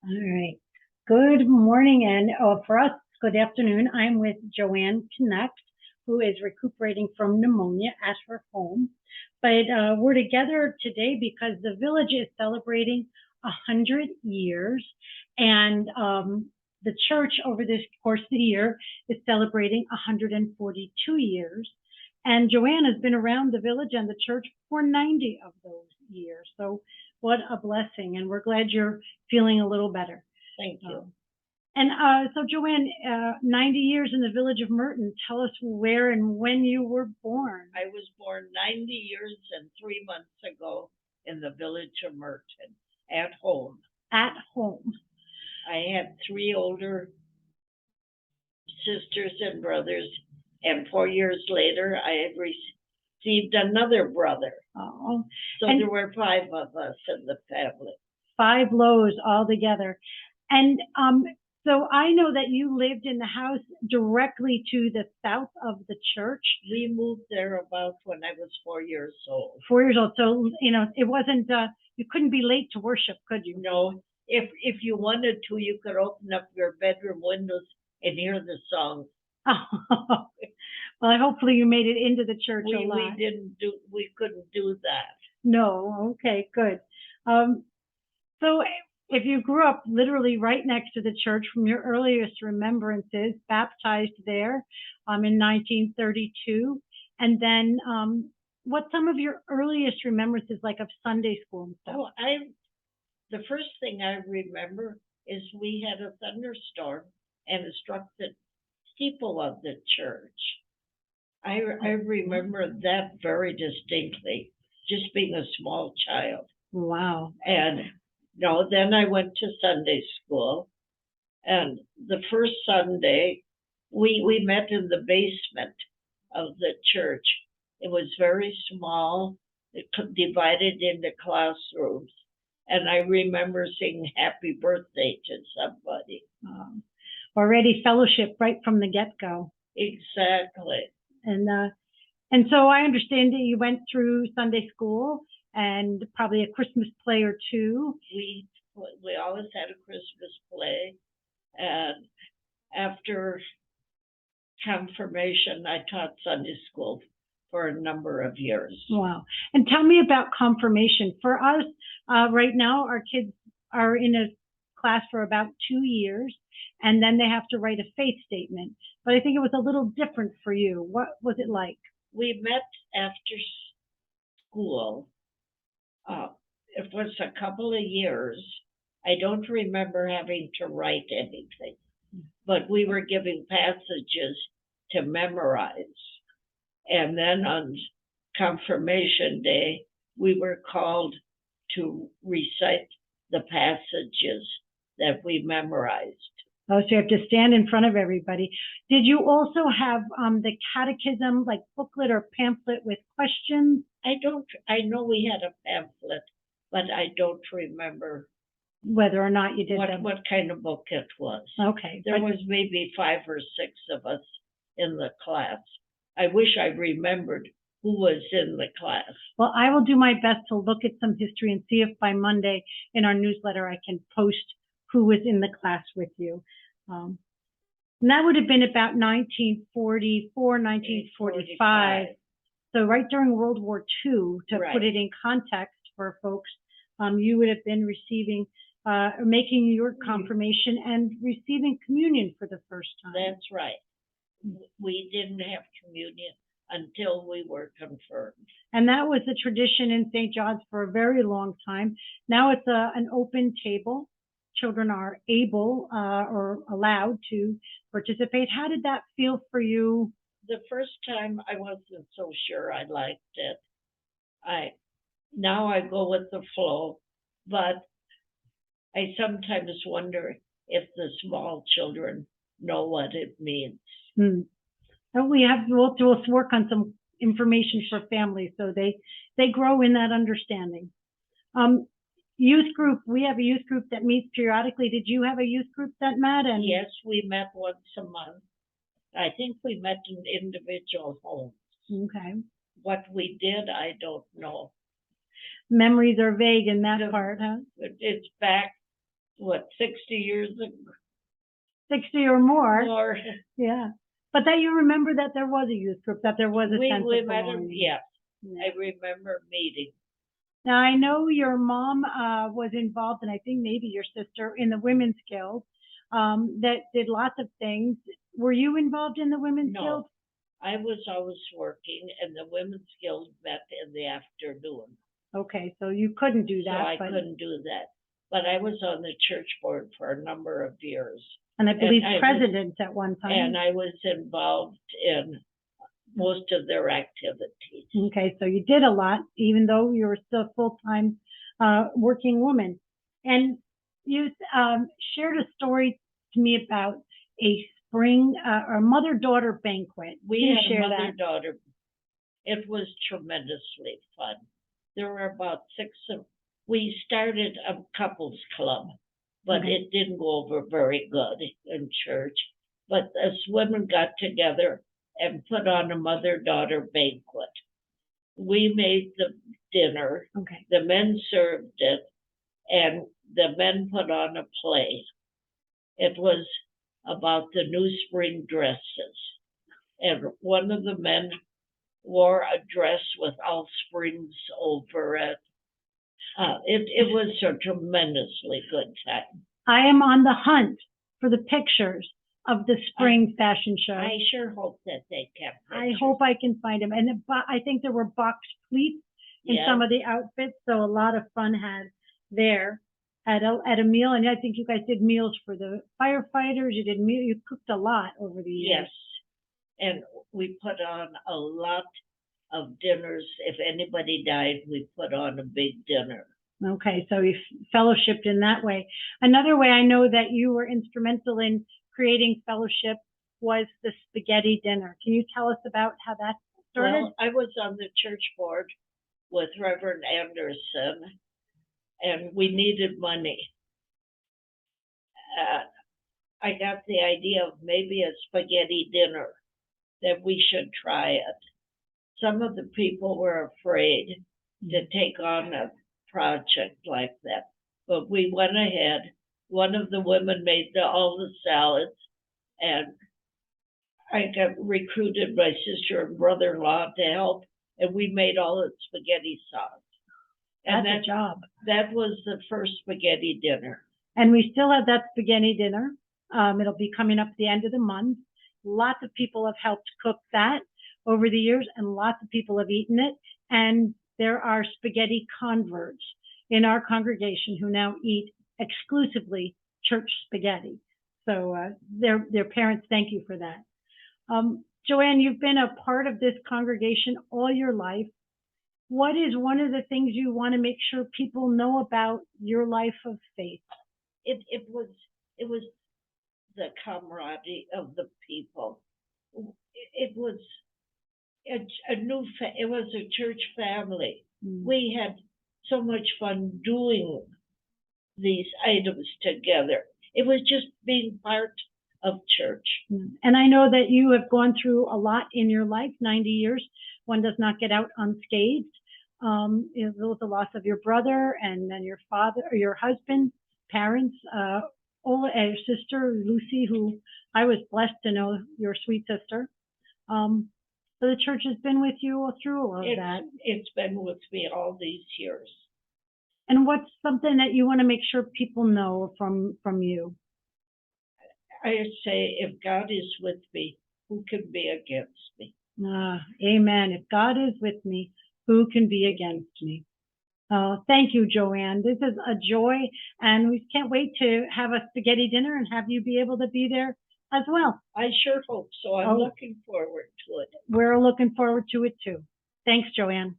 All right. Good morning, and for us, good afternoon. I'm with Joanne Knecht, who is recuperating from pneumonia at her home. But we're together today because the village is celebrating 100 years, and the church over this course of the year is celebrating 142 years. And Joanne has been around the village and the church for 90 of those years. So what a blessing. And we're glad you're feeling a little better. Thank you. And so, Joanne, 90 years in the village of Merton. Tell us where and when you were born. I was born 90 years and 3 months ago in the village of Merton, at home. At home. I had three older sisters and brothers, and 4 years later, I had received another brother. Oh, So and there were five of us in the family. 5 lows all together. And so I know that you lived in the house directly to the south of the church. We moved there about when I was 4 years old. 4 years old. So, it wasn't, you couldn't be late to worship, could you? No, if you wanted to, you could open up your bedroom windows and hear the songs. Well, hopefully you made it into the church alive. We couldn't do that. No, okay, good. So if you grew up literally right next to the church from your earliest remembrances, baptized there in 1932, and then what's some of your earliest remembrances like of Sunday school and stuff? Oh, the first thing I remember is we had a thunderstorm and it struck the steeple of the church. I remember that very distinctly, just being a small child. Wow. And then I went to Sunday school, and the first Sunday we met in the basement of the church. It was very small. It divided into classrooms, and I remember saying happy birthday to somebody. Already fellowship right from the get-go. Exactly. And so I understand that you went through Sunday school and probably a Christmas play or two. We always had a Christmas play, and after confirmation, I taught Sunday school for a number of years. Wow. And tell me about confirmation. For us, right now, our kids are in a class for about 2 years, and then they have to write a faith statement. But I think it was a little different for you. What was it like? We met after school. It was a couple of years. I don't remember having to write anything, but we were giving passages to memorize. And then on confirmation day, we were called to recite the passages that we memorized. Oh, so you have to stand in front of everybody. Did you also have the catechism, like booklet or pamphlet with questions? I know we had a pamphlet, but I don't remember whether or not you did what kind of book it was. Okay. There was maybe 5 or 6 of us in the class. I wish I remembered who was in the class. Well, I will do my best to look at some history and see if by Monday in our newsletter I can post who was in the class with you. And that would have been about 1944, 1945. So right during World War II, to put it in context for folks, you would have been receiving, making your confirmation and receiving communion for the first time. That's right. We didn't have communion until we were confirmed. And that was the tradition in St. John's for a very long time. Now it's an open table. Children are able or allowed to participate. How did that feel for you? The first time I wasn't so sure I liked it. Now I go with the flow, but I sometimes wonder if the small children know what it means. So we'll work on some information for families so they grow in that understanding. Youth group, we have a youth group that meets periodically. Did you have a youth group that met? Yes, we met once a month. I think we met in individual homes. Okay. What we did, I don't know. Memories are vague in that part, huh? It's back what, 60 years ago? 60 or more. Or Yeah. But that you remember that there was a youth group, that there was a sense we of met belonging. yes. Yeah. I remember meeting. Now, I know your mom was involved, and I think maybe your sister, in the Women's Guild that did lots of things. Were you involved in the Women's Guild? No, I was always working, and the Women's Guild met in the afternoon. Okay, so you couldn't do that. So I couldn't do that. But I was on the church board for a number of years. And I believe president at one time. And I was involved in most of their activities. Okay, so you did a lot, even though you were still a full-time working woman. And you shared a story to me about a spring or mother-daughter banquet. We had a mother-daughter. It was tremendously fun. There were about 6 of. We started a couples club, but it didn't go over very good in church. But us women got together and put on a mother-daughter banquet. We made the dinner. Okay. The men served it, and the men put on a play. It was about the new spring dresses. And one of the men wore a dress with all springs over it. It was a tremendously good time. I am on the hunt for the pictures of the spring fashion show. I sure hope that they kept pictures. I hope I can find them. And I think there were box pleats in some of the outfits, so a lot of fun had there at a meal. And I think you guys did meals for the firefighters. You cooked a lot over the years. Yes, and we put on a lot of dinners. If anybody died, we put on a big dinner. Okay, so you fellowshipped in that way. Another way I know that you were instrumental in creating fellowship was the spaghetti dinner. Can you tell us about how that started? Well, I was on the church board with Reverend Anderson, and we needed money. I got the idea of maybe a spaghetti dinner, that we should try it. Some of the people were afraid to take on a project like that, but we went ahead. One of the women made all the salads, and I got recruited my sister and brother-in-law to help, and we made all the spaghetti sauce. And That's a job. That was the first spaghetti dinner. And we still have that spaghetti dinner. It'll be coming up at the end of the month. Lots of people have helped cook that over the years, and lots of people have eaten it. And there are spaghetti converts in our congregation who now eat exclusively church spaghetti. So their parents thank you for that. Joanne, you've been a part of this congregation all your life. What is one of the things you want to make sure people know about your life of faith? It was the camaraderie of the people. It was it was a church family. We had so much fun doing these items together. It was just being part of church. And I know that you have gone through a lot in your life, 90 years. One does not get out unscathed. It was the loss of your brother, and then your father or your husband, parents, Ola, your sister, Lucy, who I was blessed to know, your sweet sister. So the church has been with you through all of that. It's been with me all these years. And what's something that you want to make sure people know from you? I say, if God is with me, who can be against me? Amen. If God is with me, who can be against me? Thank you, Joanne. This is a joy, and we can't wait to have a spaghetti dinner and have you be able to be there as well. I sure hope so. I'm looking forward to it. We're looking forward to it too. Thanks, Joanne.